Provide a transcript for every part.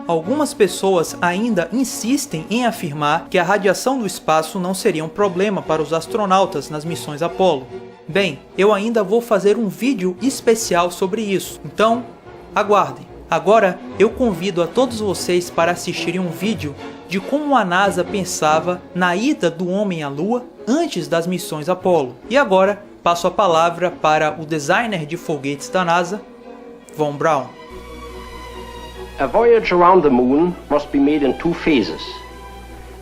Algumas pessoas ainda insistem em afirmar que a radiação do espaço não seria um problema para os astronautas nas missões Apollo. Bem, eu ainda vou fazer um vídeo especial sobre isso, então aguardem. Agora eu convido a todos vocês para assistirem um vídeo de como a NASA pensava na ida do homem à Lua antes das missões Apollo. E agora passo a palavra para o designer de foguetes da NASA, Von Braun. A voyage around the moon must be made in two phases.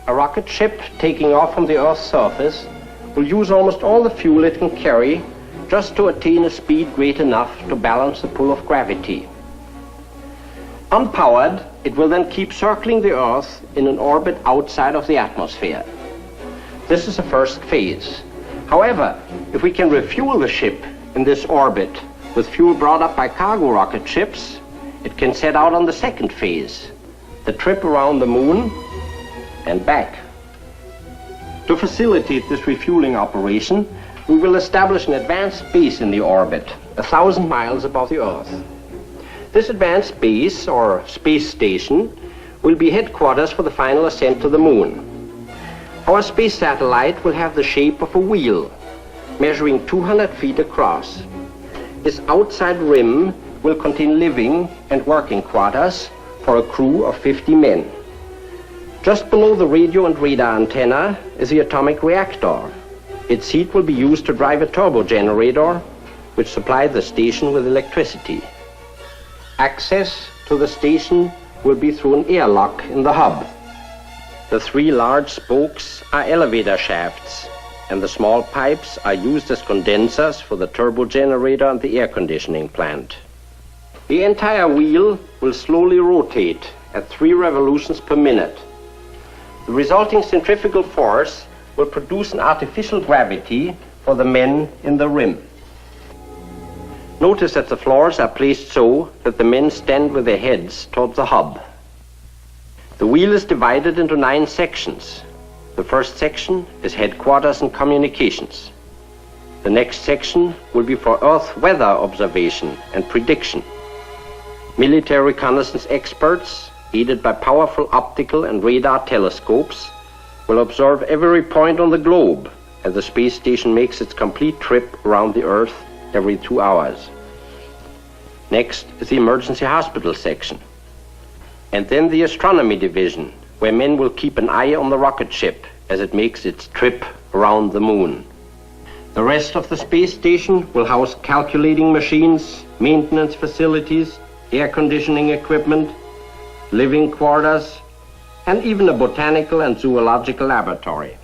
A rocket ship taking off from the Earth's surface will use almost all the fuel it can carry just to attain a speed great enough to balance the pull of gravity. Unpowered, it will then keep circling the Earth in an orbit outside of the atmosphere. This is the first phase. However, if we can refuel the ship in this orbit with fuel brought up by cargo rocket ships, it can set out on the second phase, the trip around the moon and back. To facilitate this refueling operation, we will establish an advanced base in the orbit, 1,000 miles above the Earth. This advanced base, or space station, will be headquarters for the final ascent to the moon. Our space satellite will have the shape of a wheel, measuring 200 feet across. Its outside rim will contain living and working quarters for a crew of 50 men. Just below the radio and radar antenna is the atomic reactor. Its heat will be used to drive a turbo generator, which supplies the station with electricity. Access to the station will be through an airlock in the hub. The three large spokes are elevator shafts, and the small pipes are used as condensers for the turbo generator and the air conditioning plant. The entire wheel will slowly rotate at 3 revolutions per minute. The resulting centrifugal force will produce an artificial gravity for the men in the rim. Notice that the floors are placed so that the men stand with their heads towards the hub. The wheel is divided into 9 sections. The first section is headquarters and communications. The next section will be for Earth weather observation and prediction. Military reconnaissance experts, aided by powerful optical and radar telescopes, will observe every point on the globe as the space station makes its complete trip around the Earth every 2 hours. Next is the emergency hospital section. And then the astronomy division, where men will keep an eye on the rocket ship as it makes its trip around the moon. The rest of the space station will house calculating machines, maintenance facilities, air conditioning equipment, living quarters, and even a botanical and zoological laboratory.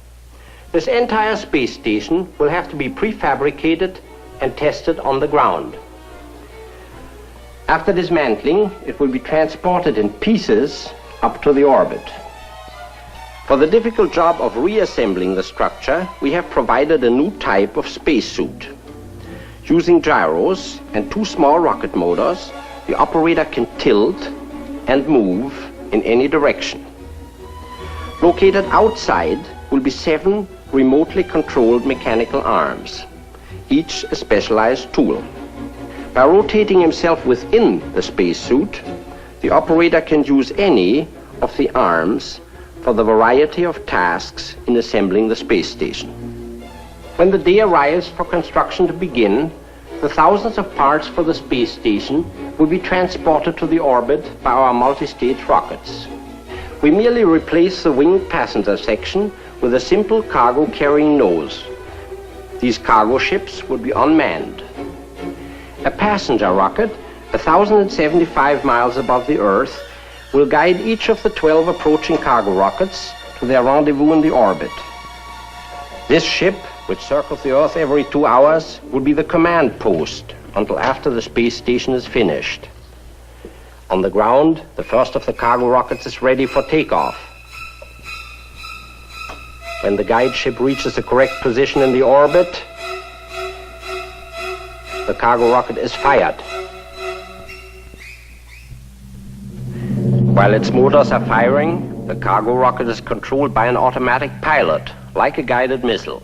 This entire space station will have to be prefabricated and tested on the ground. After dismantling, it will be transported in pieces up to the orbit. For the difficult job of reassembling the structure, we have provided a new type of spacesuit. Using gyros and 2 small rocket motors, the operator can tilt and move in any direction. Located outside will be 7 remotely controlled mechanical arms, each a specialized tool. By rotating himself within the spacesuit, the operator can use any of the arms for the variety of tasks in assembling the space station. When the day arrives for construction to begin, the thousands of parts for the space station will be transported to the orbit by our multi-stage rockets. We merely replace the winged passenger section with a simple cargo-carrying nose. These cargo ships will be unmanned. A passenger rocket, 1,075 miles above the Earth, will guide each of the 12 approaching cargo rockets to their rendezvous in the orbit. This ship, which circles the Earth every 2 hours, will be the command post until after the space station is finished. On the ground, the first of the cargo rockets is ready for takeoff. When the guide ship reaches the correct position in the orbit, the cargo rocket is fired. While its motors are firing, the cargo rocket is controlled by an automatic pilot, like a guided missile.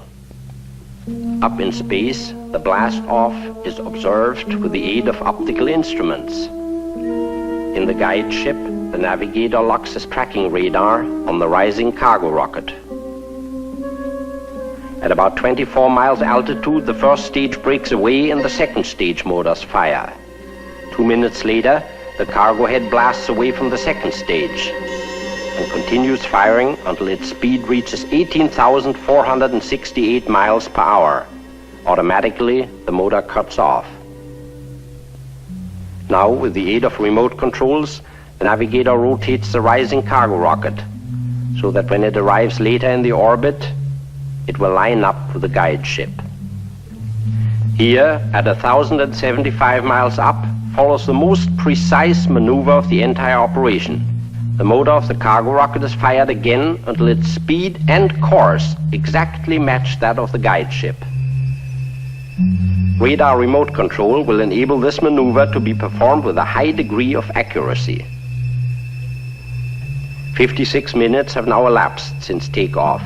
Up in space, the blast-off is observed with the aid of optical instruments. In the guide ship, the navigator locks his tracking radar on the rising cargo rocket. At about 24 miles altitude, the first stage breaks away and the second stage motors fire. 2 minutes later, the cargo head blasts away from the second stage and continues firing until its speed reaches 18,468 miles per hour. Automatically, the motor cuts off. Now, with the aid of remote controls, the navigator rotates the rising cargo rocket so that when it arrives later in the orbit, it will line up with the guide ship. Here, at 1,075 miles up, follows the most precise maneuver of the entire operation. The motor of the cargo rocket is fired again until its speed and course exactly match that of the guide ship. Radar remote control will enable this maneuver to be performed with a high degree of accuracy. 56 minutes have now elapsed since takeoff.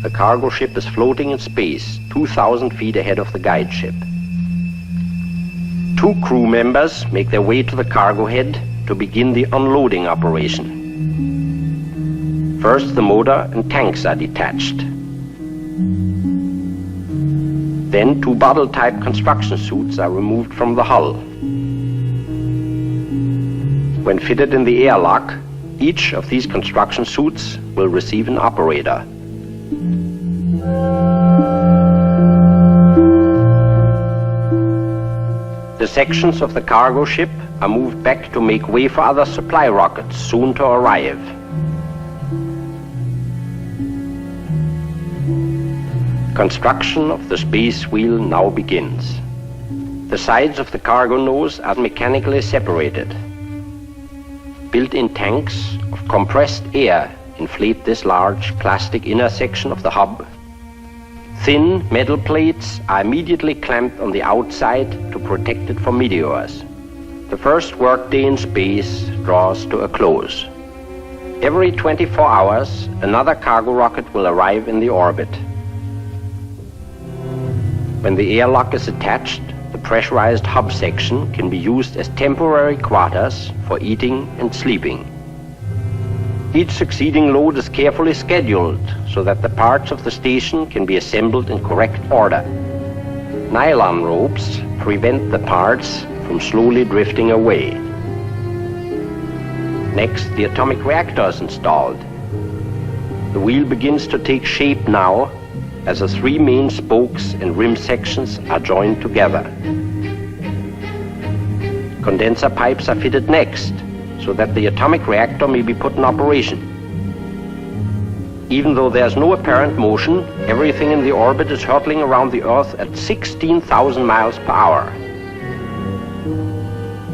The cargo ship is floating in space, 2,000 feet ahead of the guide ship. 2 crew members make their way to the cargo head to begin the unloading operation. First, the motor and tanks are detached. Then 2 bottle-type construction suits are removed from the hull. When fitted in the airlock, each of these construction suits will receive an operator. The sections of the cargo ship are moved back to make way for other supply rockets soon to arrive. Construction of the space wheel now begins. The sides of the cargo nose are mechanically separated. Built-in tanks of compressed air inflate this large plastic inner section of the hub. Thin metal plates are immediately clamped on the outside to protect it from meteors. The first workday in space draws to a close. Every 24 hours, another cargo rocket will arrive in the orbit. When the airlock is attached, the pressurized hub section can be used as temporary quarters for eating and sleeping. Each succeeding load is carefully scheduled so that the parts of the station can be assembled in correct order. Nylon ropes prevent the parts from slowly drifting away. Next, the atomic reactor is installed. The wheel begins to take shape now as the 3 main spokes and rim sections are joined together. Condenser pipes are fitted next so that the atomic reactor may be put in operation. Even though there's no apparent motion, everything in the orbit is hurtling around the Earth at 16,000 miles per hour.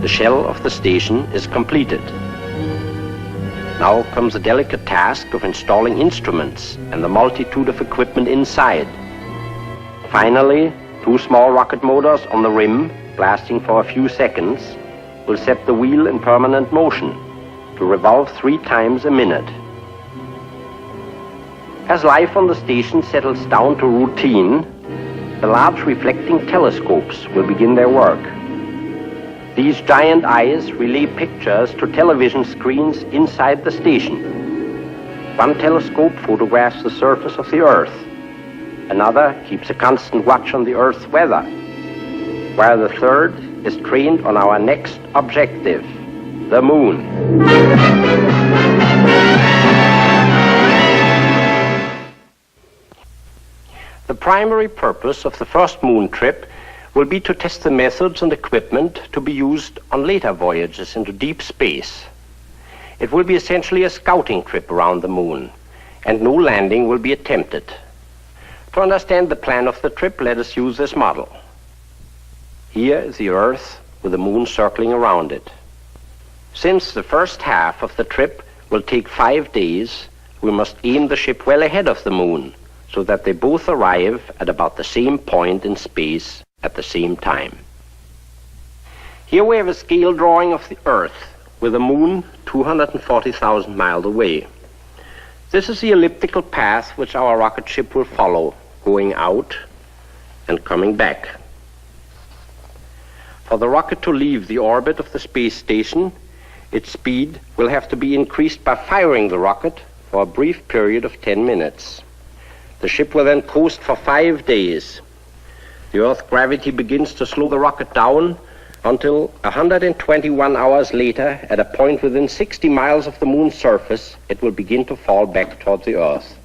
The shell of the station is completed. Now comes the delicate task of installing instruments and the multitude of equipment inside. Finally, 2 small rocket motors on the rim, blasting for a few seconds, will set the wheel in permanent motion to revolve 3 times a minute. As life on the station settles down to routine, the large reflecting telescopes will begin their work. These giant eyes relay pictures to television screens inside the station. One telescope photographs the surface of the Earth. Another keeps a constant watch on the Earth's weather, while the third is trained on our next objective, the Moon. The primary purpose of the first moon trip will be to test the methods and equipment to be used on later voyages into deep space. It will be essentially a scouting trip around the moon, and no landing will be attempted. To understand the plan of the trip, let us use this model. Here is the Earth with the moon circling around it. Since the first half of the trip will take 5 days, we must aim the ship well ahead of the moon so that they both arrive at about the same point in space at the same time. Here we have a scale drawing of the Earth with the moon 240,000 miles away. This is the elliptical path which our rocket ship will follow, going out and coming back. For the rocket to leave the orbit of the space station, its speed will have to be increased by firing the rocket for a brief period of 10 minutes. The ship will then coast for 5 days. The Earth's gravity begins to slow the rocket down until 121 hours later, at a point within 60 miles of the moon's surface, it will begin to fall back toward the Earth.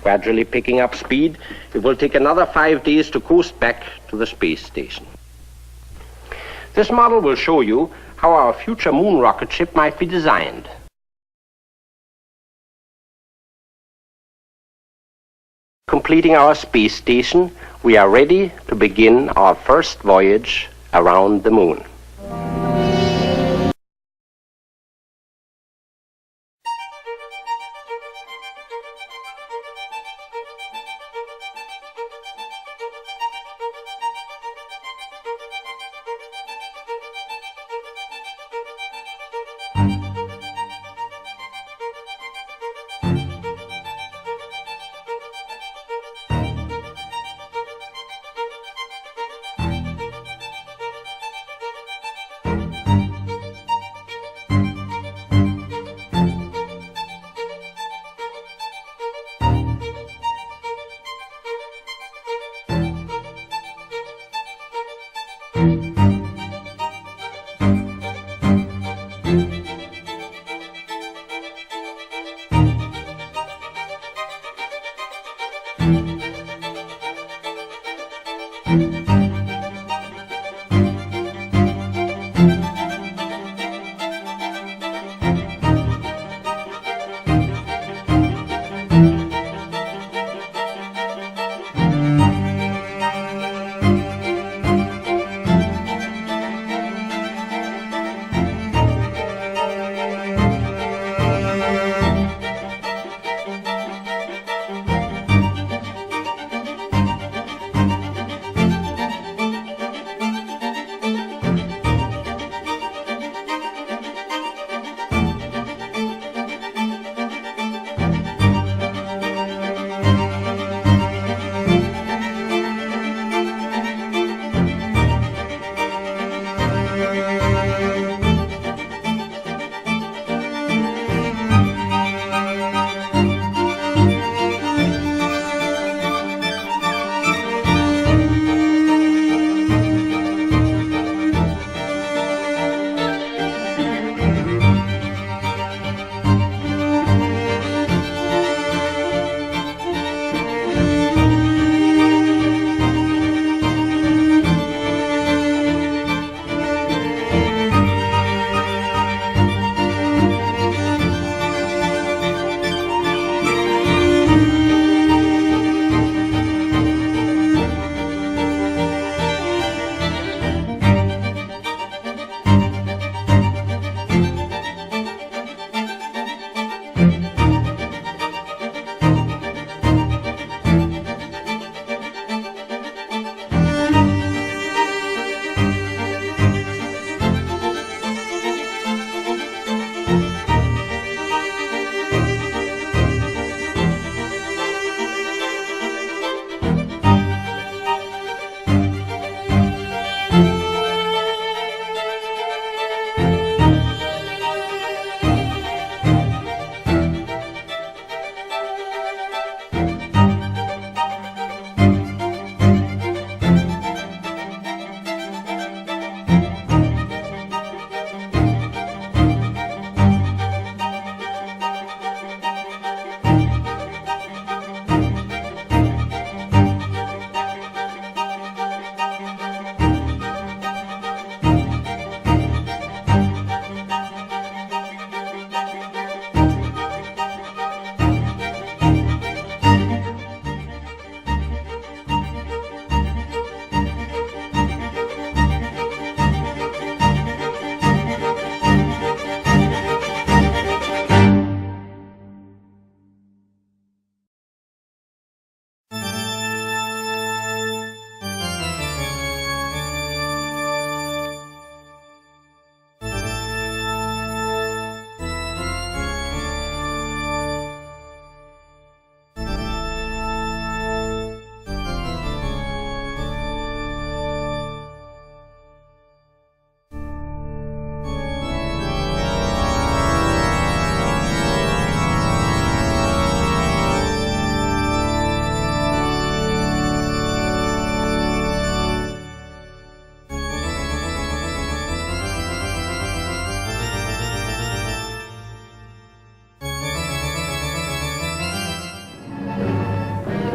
Gradually picking up speed, it will take another 5 days to coast back to the space station. This model will show you how our future moon rocket ship might be designed. Completing our space station, we are ready to begin our first voyage around the moon.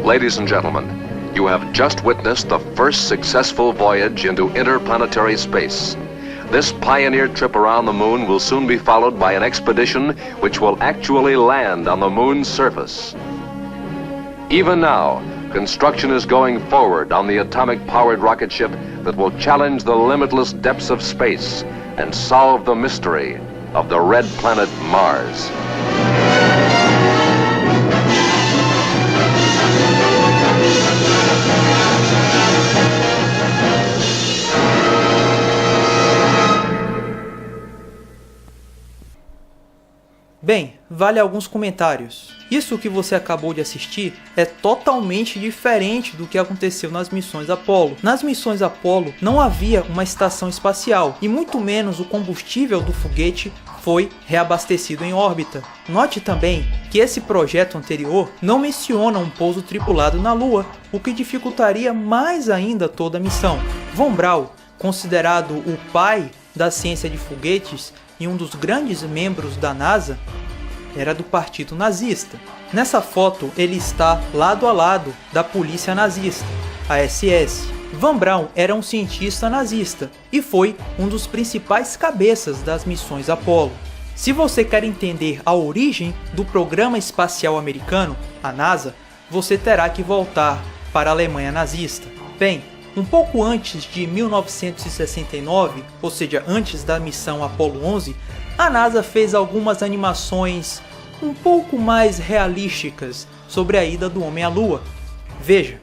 Ladies and gentlemen, you have just witnessed the first successful voyage into interplanetary space. This pioneer trip around the moon will soon be followed by an expedition which will actually land on the moon's surface. Even now, construction is going forward on the atomic-powered rocket ship that will challenge the limitless depths of space and solve the mystery of the red planet Mars. Bem, vale alguns comentários. Isso que você acabou de assistir é totalmente diferente do que aconteceu nas missões Apollo. Nas missões Apollo não havia uma estação espacial e muito menos o combustível do foguete foi reabastecido em órbita. Note também que esse projeto anterior não menciona um pouso tripulado na Lua, o que dificultaria mais ainda toda a missão. Von Braun, considerado o pai da ciência de foguetes e um dos grandes membros da NASA, era do partido nazista. Nessa foto ele está lado a lado da polícia nazista, a SS. Von Braun era um cientista nazista e foi um dos principais cabeças das missões Apollo. Se você quer entender a origem do programa espacial americano, a NASA, você terá que voltar para a Alemanha nazista. Bem, um pouco antes de 1969, ou seja, antes da missão Apollo 11, a NASA fez algumas animações um pouco mais realísticas sobre a ida do homem à Lua. Veja.